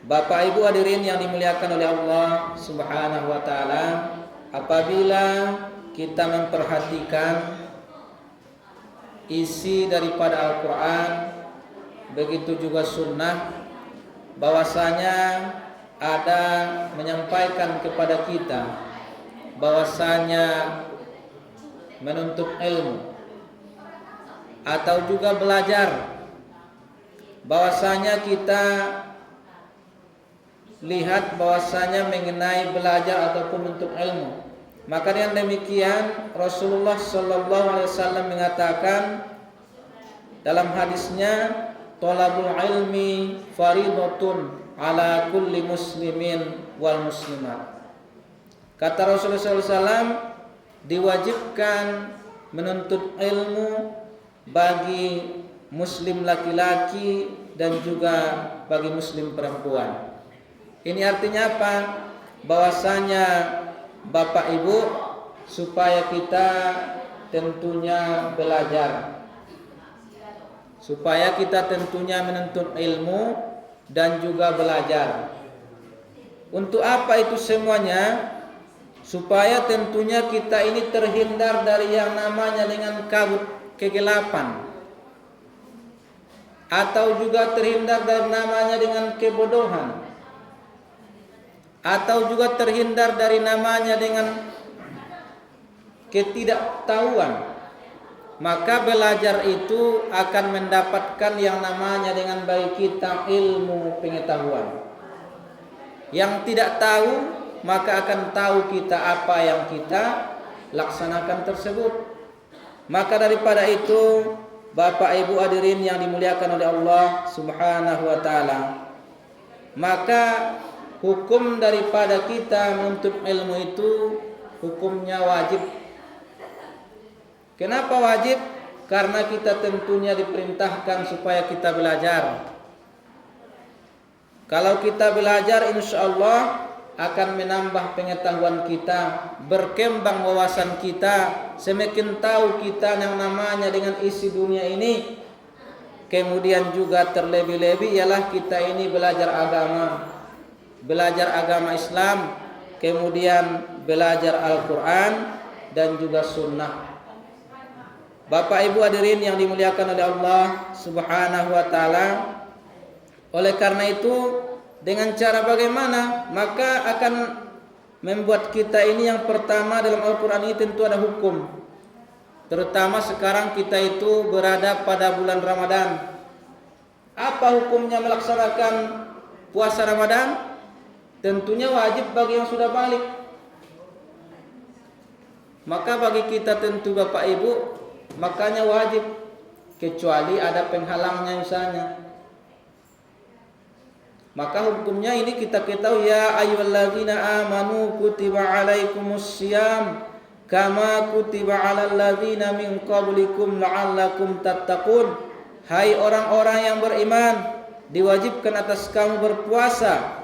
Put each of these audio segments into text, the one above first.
Bapak Ibu hadirin yang dimuliakan oleh Allah Subhanahu wa taala, apabila kita memperhatikan isi daripada Al-Qur'an, begitu juga sunnah, bahwasanya ada menyampaikan kepada kita bahwasanya menuntut ilmu atau juga belajar, bahwasanya kita lihat bahwasanya mengenai belajar ataupun menuntut ilmu, maka dengan demikian Rasulullah sallallahu alaihi wasallam mengatakan dalam hadisnya, thalabul ilmi faridatun ala kulli muslimin wal muslimat. Kata Rasulullah SAW, diwajibkan menuntut ilmu bagi muslim laki-laki dan juga bagi muslim perempuan. Ini artinya apa? Bahwasanya Bapak Ibu, supaya kita tentunya belajar, supaya kita tentunya menuntut ilmu dan juga belajar. Untuk apa itu semuanya? Supaya tentunya kita ini terhindar dari yang namanya dengan kabut kegelapan, atau juga terhindar dari namanya dengan kebodohan, atau juga terhindar dari namanya dengan ketidaktahuan. Maka belajar itu akan mendapatkan yang namanya dengan bagi kita ilmu pengetahuan. Yang tidak tahu, maka akan tahu kita apa yang kita laksanakan tersebut. Maka daripada itu, Bapak Ibu hadirin yang dimuliakan oleh Allah Subhanahu wa taala, maka hukum daripada kita menuntut ilmu itu hukumnya wajib. Kenapa wajib? Karena kita tentunya diperintahkan supaya kita belajar. Kalau kita belajar, insya Allah akan menambah pengetahuan kita, berkembang wawasan kita, semakin tahu kita yang namanya dengan isi dunia ini. Kemudian juga terlebih-lebih ialah kita ini belajar agama Islam, kemudian belajar Al-Quran dan juga sunnah. Bapak Ibu hadirin yang dimuliakan oleh Allah Subhanahu wa taala, oleh karena itu dengan cara bagaimana? Maka akan membuat kita ini yang pertama dalam Al-Quran ini tentu ada hukum. Terutama sekarang kita itu berada pada bulan Ramadan. Apa hukumnya melaksanakan puasa Ramadan? Tentunya wajib bagi yang sudah balik. Maka bagi kita tentu Bapak Ibu, makanya wajib, kecuali ada penghalangnya misalnya. Maka hukumnya ini kita ketahui, ya ayyuhalladzina amanu kutiba alaikumussyiyam kama kutiba alal ladzina min qablikum la'allakum tattaqun. Hai orang-orang yang beriman, diwajibkan atas kamu berpuasa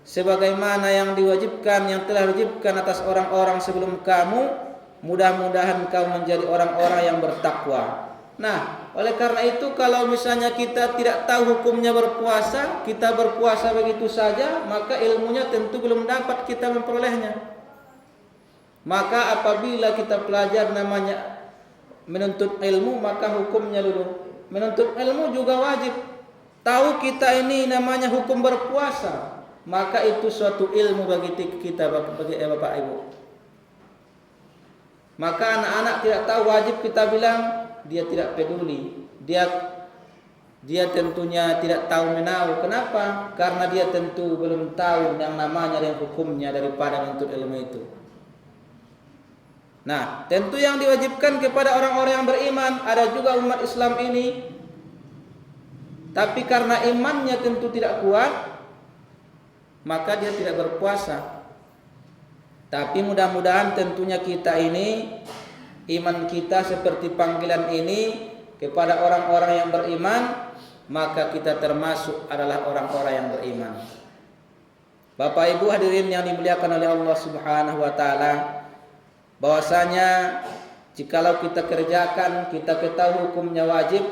sebagaimana yang telah diwajibkan atas orang-orang sebelum kamu, mudah-mudahan kamu menjadi orang-orang yang bertakwa. Nah, oleh karena itu kalau misalnya kita tidak tahu hukumnya berpuasa, kita berpuasa begitu saja, maka ilmunya tentu belum dapat kita memperolehnya. Maka apabila kita belajar namanya menuntut ilmu, maka hukumnya dulu. Menuntut ilmu juga wajib. Tahu kita ini namanya hukum berpuasa, maka itu suatu ilmu bagi kita, bagi Bapak Ibu. Maka anak-anak tidak tahu, wajib kita bilang, dia tidak peduli, dia tentunya tidak tahu menahu. Kenapa? Karena dia tentu belum tahu yang namanya dan hukumnya daripada menuntut ilmu itu. Nah, tentu yang diwajibkan kepada orang-orang yang beriman, ada juga umat Islam ini, tapi karena imannya tentu tidak kuat, maka dia tidak berpuasa. Tapi mudah-mudahan tentunya kita ini, iman kita seperti panggilan ini kepada orang-orang yang beriman, maka kita termasuk adalah orang-orang yang beriman. Bapak Ibu hadirin yang dimuliakan oleh Allah Subhanahu wa taala, bahwasanya jikalau kita kerjakan, kita ketahui hukumnya wajib,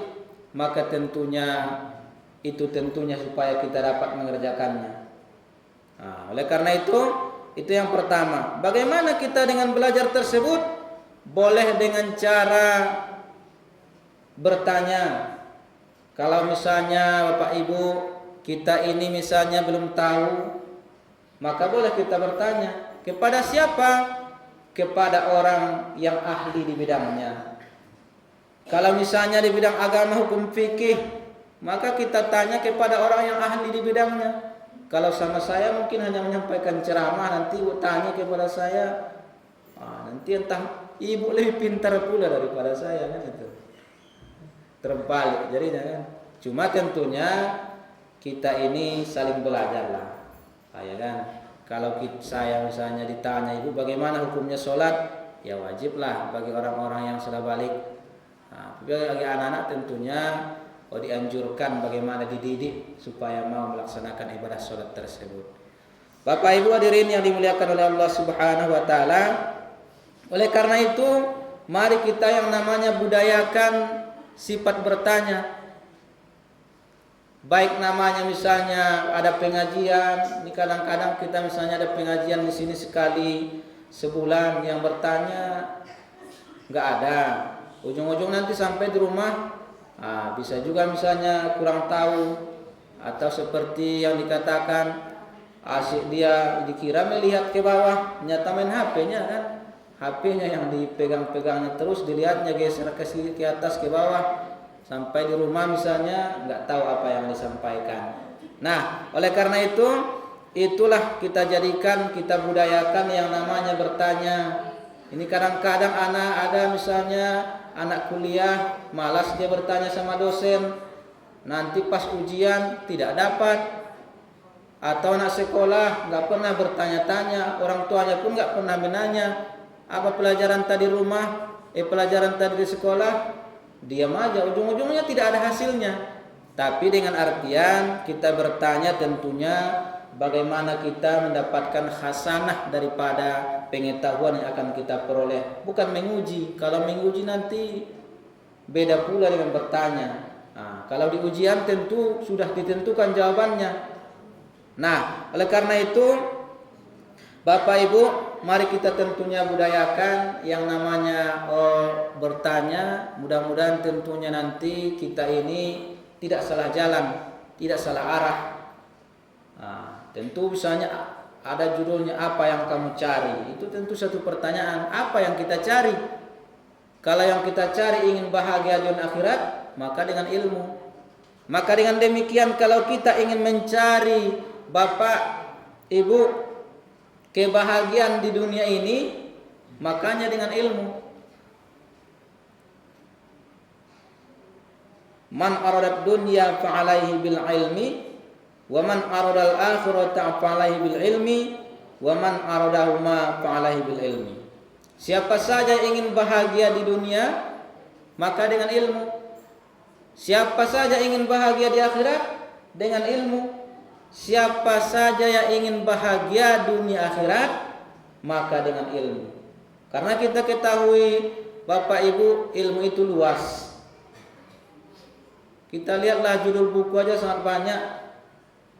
maka tentunya supaya kita dapat mengerjakannya. Nah, oleh karena itu yang pertama. Bagaimana kita dengan belajar tersebut? Boleh dengan cara bertanya. Kalau misalnya Bapak Ibu kita ini misalnya belum tahu, maka boleh kita bertanya. Kepada siapa? Kepada orang yang ahli di bidangnya. Kalau misalnya di bidang agama hukum fikih, maka kita tanya kepada orang yang ahli di bidangnya. Kalau sama saya mungkin hanya menyampaikan ceramah, nanti ibu tanya kepada saya, nanti entah ibu lebih pintar pula daripada saya kan itu. Terbalik jadinya kan. Cuma tentunya kita ini saling belajar lah, ya kan. Kalau saya misalnya ditanya ibu bagaimana hukumnya sholat, ya wajiblah bagi orang-orang yang sudah balik. Bagi anak-anak tentunya dianjurkan bagaimana dididik supaya mau melaksanakan ibadah sholat tersebut. Bapak Ibu hadirin yang dimuliakan oleh Allah Subhanahu wa taala. Oleh karena itu, mari kita yang namanya budayakan sifat bertanya. Baik namanya misalnya ada pengajian, ini kadang-kadang kita misalnya ada pengajian di sini sekali sebulan, yang bertanya nggak ada. Ujung-ujung nanti sampai di rumah bisa juga misalnya kurang tahu, atau seperti yang dikatakan asik dia dikira melihat ke bawah, nyata main HP-nya kan, HP-nya yang dipegang-pegangnya terus dilihatnya geser ke atas ke bawah, sampai di rumah misalnya nggak tahu apa yang disampaikan. Nah, oleh karena itulah kita jadikan, kita budayakan yang namanya bertanya. Ini kadang-kadang anak ada misalnya anak kuliah malas dia bertanya sama dosen, nanti pas ujian tidak dapat, atau anak sekolah nggak pernah bertanya-tanya, orang tuanya pun nggak pernah menanya apa pelajaran tadi rumah, pelajaran tadi di sekolah, diam aja, ujung-ujungnya tidak ada hasilnya. Tapi dengan artian kita bertanya tentunya bagaimana kita mendapatkan hasanah daripada pengetahuan yang akan kita peroleh, bukan menguji. Kalau menguji nanti beda pula dengan bertanya. Kalau di ujian tentu sudah ditentukan jawabannya. Nah, oleh karena itu Bapak Ibu, mari kita tentunya budayakan yang namanya bertanya. Mudah-mudahan tentunya nanti kita ini tidak salah jalan, tidak salah arah. Tentu misalnya ada judulnya apa yang kamu cari, itu tentu satu pertanyaan, apa yang kita cari. Kalau yang kita cari ingin bahagia dunia akhirat, maka dengan ilmu. Maka dengan demikian kalau kita ingin mencari Bapak Ibu kebahagiaan di dunia ini, makanya dengan ilmu. Man aradat dunya fa'alaihi bil ilmi, wa man aradal akhirata fa'alaihi bil ilmi, wa man aradahuma fa'alaihi bil ilmi. Siapa saja ingin bahagia di dunia, maka dengan ilmu. Siapa saja ingin bahagia di akhirat, dengan ilmu. Siapa saja yang ingin bahagia dunia akhirat, maka dengan ilmu. Karena kita ketahui Bapak Ibu, ilmu itu luas. Kita lihatlah judul buku aja sangat banyak.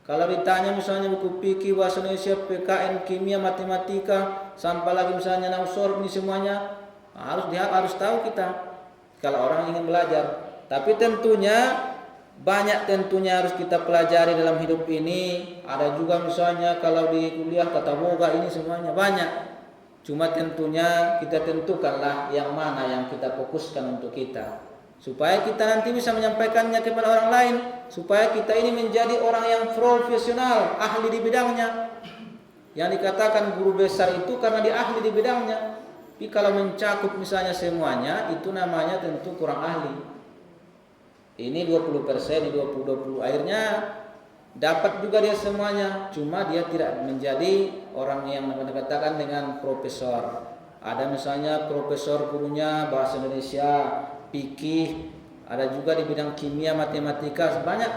Kalau ditanya misalnya buku fikih, bahasa Indonesia, PKN, kimia, matematika, sampai lagi misalnya nausor, ini semuanya harus tahu kita kalau orang ingin belajar. Tapi tentunya banyak harus kita pelajari dalam hidup ini. Ada juga misalnya kalau di kuliah tata boga, ini semuanya banyak. Cuma tentunya kita tentukanlah yang mana yang kita fokuskan untuk kita, supaya kita nanti bisa menyampaikannya kepada orang lain, supaya kita ini menjadi orang yang profesional, ahli di bidangnya. Yang dikatakan guru besar itu karena dia ahli di bidangnya. Tapi kalau mencakup misalnya semuanya, itu namanya tentu kurang ahli. Ini 20%, ini 20%, akhirnya dapat juga dia semuanya, cuma dia tidak menjadi orang yang dikatakan dengan profesor. Ada misalnya profesor gurunya bahasa Indonesia, fikih, ada juga di bidang kimia, matematika, banyak.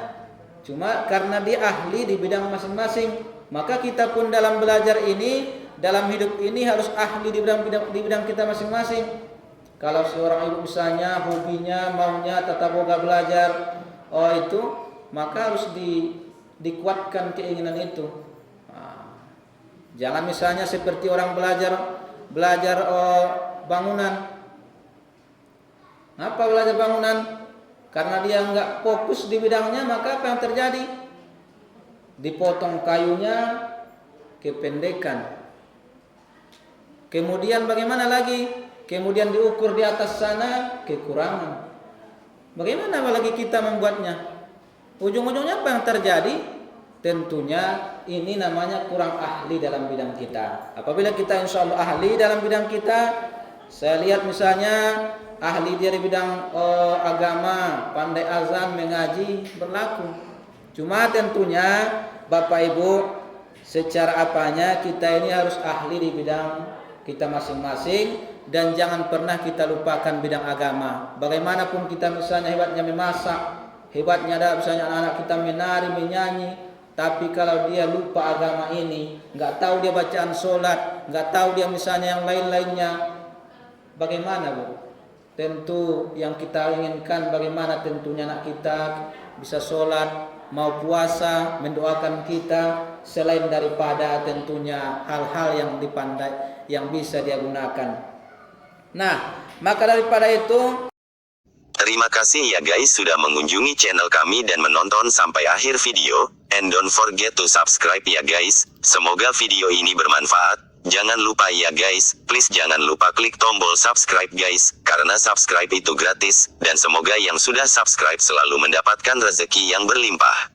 Cuma karena dia ahli di bidang masing-masing, maka kita pun dalam belajar ini, dalam hidup ini harus ahli di bidang kita masing-masing. Kalau seorang ibu misalnya hobinya, maunya tata boga belajar, maka harus dikuatkan keinginan itu. Jangan misalnya seperti orang belajar bangunan. Apa belajar bangunan? Karena dia nggak fokus di bidangnya, maka apa yang terjadi? Dipotong kayunya, kependekan. Kemudian bagaimana lagi? Kemudian diukur di atas sana, kekurangan. Bagaimana lagi kita membuatnya? Ujung-ujungnya apa yang terjadi? Tentunya ini namanya kurang ahli dalam bidang kita. Apabila kita insya Allah ahli dalam bidang kita, saya lihat misalnya ahli dari bidang agama, pandai azan, mengaji, berlaku. Cuma tentunya Bapak Ibu, secara apanya kita ini harus ahli di bidang kita masing-masing, dan jangan pernah kita lupakan bidang agama. Bagaimanapun kita misalnya hebatnya memasak, hebatnya ada misalnya anak-anak kita menari, menyanyi, tapi kalau dia lupa agama ini, nggak tahu dia bacaan sholat, nggak tahu dia misalnya yang lain-lainnya, bagaimana Bu? Tentu yang kita inginkan bagaimana tentunya anak kita bisa sholat, mau puasa, mendoakan kita, selain daripada tentunya hal-hal yang dipandai, yang bisa dia gunakan. Nah, maka daripada itu, terima kasih ya guys sudah mengunjungi channel kami dan menonton sampai akhir video, and don't forget to subscribe ya guys. Semoga video ini bermanfaat. Jangan lupa ya guys, please jangan lupa klik tombol subscribe guys, karena subscribe itu gratis, dan semoga yang sudah subscribe selalu mendapatkan rezeki yang berlimpah.